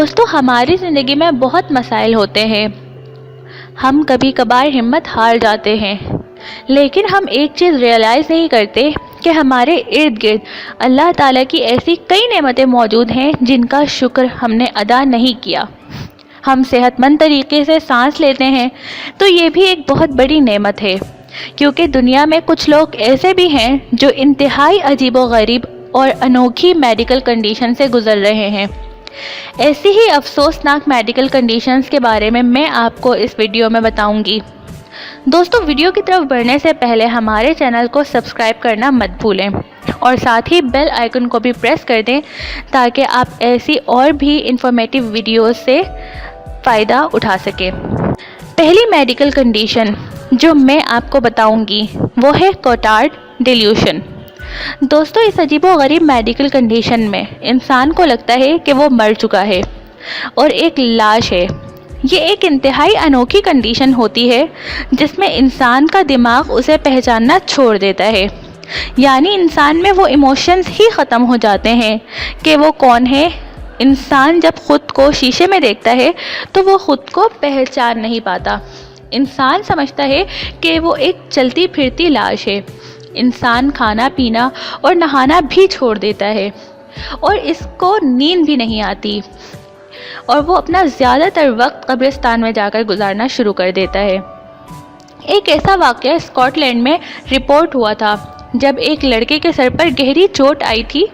دوستو ہماری زندگی میں بہت مسائل ہوتے ہیں. ہم کبھی کبھار ہمت ہار جاتے ہیں، لیکن ہم ایک چیز ریئلائز نہیں کرتے کہ ہمارے ارد گرد اللہ تعالیٰ کی ایسی کئی نعمتیں موجود ہیں جن کا شکر ہم نے ادا نہیں کیا. ہم صحت مند طریقے سے سانس لیتے ہیں تو یہ بھی ایک بہت بڑی نعمت ہے، کیونکہ دنیا میں کچھ لوگ ایسے بھی ہیں جو انتہائی عجیب و غریب اور انوکھی میڈیکل کنڈیشن سے گزر رہے ہیں. ایسی ہی افسوسناک میڈیکل کنڈیشنز کے بارے میں آپ کو اس ویڈیو میں بتاؤں گی. دوستو ویڈیو کی طرف بڑھنے سے پہلے ہمارے چینل کو سبسکرائب کرنا مت بھولیں اور ساتھ ہی بیل آئیکن کو بھی پریس کر دیں تاکہ آپ ایسی اور بھی انفارمیٹیو ویڈیوز سے فائدہ اٹھا سکیں. پہلی میڈیکل کنڈیشن جو میں آپ کو بتاؤں گی وہ ہے کوٹارڈ ڈیلیوشن. دوستو اس عجیب و غریب میڈیکل کنڈیشن میں انسان کو لگتا ہے کہ وہ مر چکا ہے اور ایک لاش ہے. یہ ایک انتہائی انوکھی کنڈیشن ہوتی ہے جس میں انسان کا دماغ اسے پہچاننا چھوڑ دیتا ہے، یعنی انسان میں وہ ایموشنز ہی ختم ہو جاتے ہیں کہ وہ کون ہے. انسان جب خود کو شیشے میں دیکھتا ہے تو وہ خود کو پہچان نہیں پاتا. انسان سمجھتا ہے کہ وہ ایک چلتی پھرتی لاش ہے. انسان کھانا پینا اور نہانا بھی چھوڑ دیتا ہے اور اس کو نیند بھی نہیں آتی اور وہ اپنا زیادہ تر وقت قبرستان میں جا کر گزارنا شروع کر دیتا ہے. ایک ایسا واقعہ اسکاٹ لینڈ میں رپورٹ ہوا تھا جب ایک لڑکے کے سر پر گہری چوٹ آئی تھی.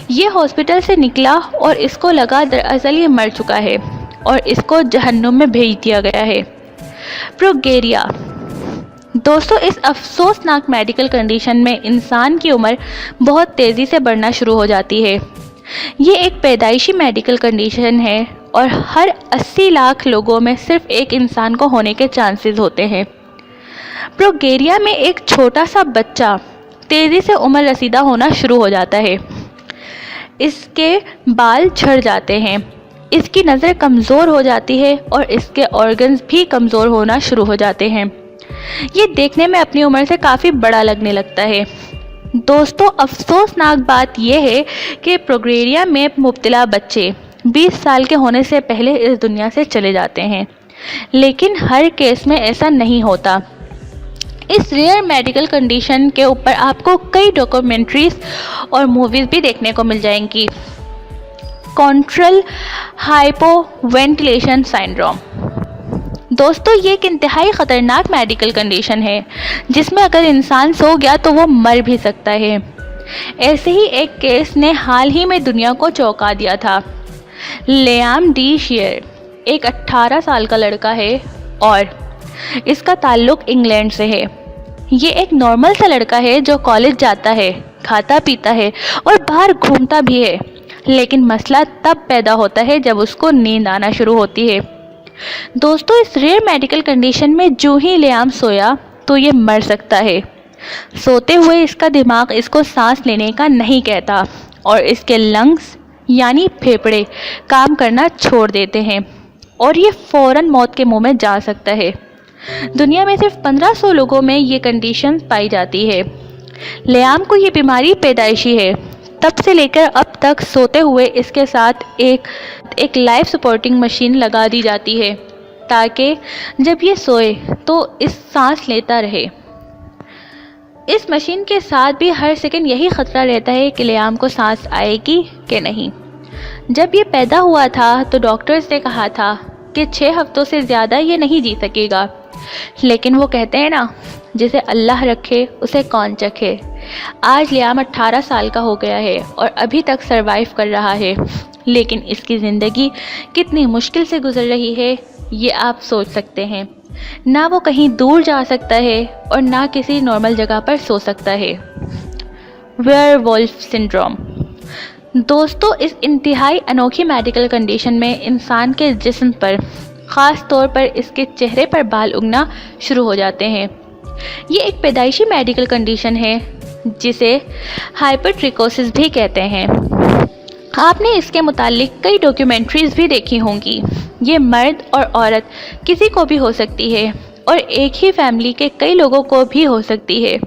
یہ ہاسپٹل سے نکلا اور اس کو لگا دراصل یہ مر چکا ہے اور اس کو جہنم میں بھیج دیا گیا ہے. پروگیریا. دوستو اس افسوسناک میڈیکل کنڈیشن میں انسان کی عمر بہت تیزی سے بڑھنا شروع ہو جاتی ہے. یہ ایک پیدائشی میڈیکل کنڈیشن ہے اور ہر 80 لاکھ لوگوں میں صرف ایک انسان کو ہونے کے چانسز ہوتے ہیں. پروگیریا میں ایک چھوٹا سا بچہ تیزی سے عمر رسیدہ ہونا شروع ہو جاتا ہے. اس کے بال جھڑ جاتے ہیں، اس کی نظر کمزور ہو جاتی ہے اور اس کے آرگنز بھی کمزور ہونا شروع ہو جاتے ہیں. یہ دیکھنے میں اپنی عمر سے کافی بڑا لگنے لگتا ہے. دوستو افسوسناک بات یہ ہے کہ پروگیریا میں مبتلا بچے 20 سال کے ہونے سے پہلے اس دنیا سے چلے جاتے ہیں، لیکن ہر کیس میں ایسا نہیں ہوتا. اس ریئر میڈیکل کنڈیشن کے اوپر آپ کو کئی ڈاکومنٹریز اور موویز بھی دیکھنے کو مل جائیں گی. کونٹرل ہائپو وینٹیلیشن سنڈروم. دوستو یہ ایک انتہائی خطرناک میڈیکل کنڈیشن ہے جس میں اگر انسان سو گیا تو وہ مر بھی سکتا ہے. ایسے ہی ایک کیس نے حال ہی میں دنیا کو چونکا دیا تھا. لیام ڈی شیئر ایک 18 سال کا لڑکا ہے اور اس کا تعلق انگلینڈ سے ہے. یہ ایک نارمل سا لڑکا ہے جو کالج جاتا ہے، کھاتا پیتا ہے اور باہر گھومتا بھی ہے، لیکن مسئلہ تب پیدا ہوتا ہے جب اس کو نیند آنا شروع ہوتی ہے. دوستو اس ریئر میڈیکل کنڈیشن میں جو ہی لیام سویا تو یہ مر سکتا ہے. سوتے ہوئے اس کا دماغ اس کو سانس لینے کا نہیں کہتا اور اس کے لنگز یعنی پھیپھڑے کام کرنا چھوڑ دیتے ہیں اور یہ فوراً موت کے منہ میں جا سکتا ہے. دنیا میں صرف 1500 لوگوں میں یہ کنڈیشن پائی جاتی ہے. لیام کو یہ بیماری پیدائشی ہے. تب سے لے کر اب تک سوتے ہوئے اس کے ساتھ ایک لائف سپورٹنگ مشین لگا دی جاتی ہے تاکہ جب یہ سوئے تو اس سانس لیتا رہے. اس مشین کے ساتھ بھی ہر سیکنڈ یہی خطرہ رہتا ہے کہ لیام کو سانس آئے گی کہ نہیں. جب یہ پیدا ہوا تھا تو ڈاکٹرز نے کہا تھا کہ 6 ہفتوں سے زیادہ یہ نہیں جی سکے گا، لیکن وہ کہتے ہیں نا جسے اللہ رکھے اسے کون چکھے. آج لیام 18 سال کا ہو گیا ہے اور ابھی تک سروائیو کر رہا ہے، لیکن اس کی زندگی کتنی مشکل سے گزر رہی ہے یہ آپ سوچ سکتے ہیں. نہ وہ کہیں دور جا سکتا ہے اور نہ کسی نارمل جگہ پر سو سکتا ہے. Werewolf syndrome. دوستو اس انتہائی انوکھی میڈیکل کنڈیشن میں انسان کے جسم پر، خاص طور پر اس کے چہرے پر بال اگنا شروع ہو جاتے ہیں. یہ ایک پیدائشی میڈیکل کنڈیشن ہے جسے ہائپرٹریکوسس بھی کہتے ہیں. آپ نے اس کے متعلق کئی ڈاکیومنٹریز بھی دیکھی ہوں گی. یہ مرد اور عورت کسی کو بھی ہو سکتی ہے اور ایک ہی فیملی کے کئی لوگوں کو بھی ہو سکتی ہے.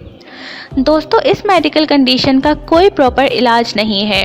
دوستو اس میڈیکل کنڈیشن کا کوئی پراپر علاج نہیں ہے.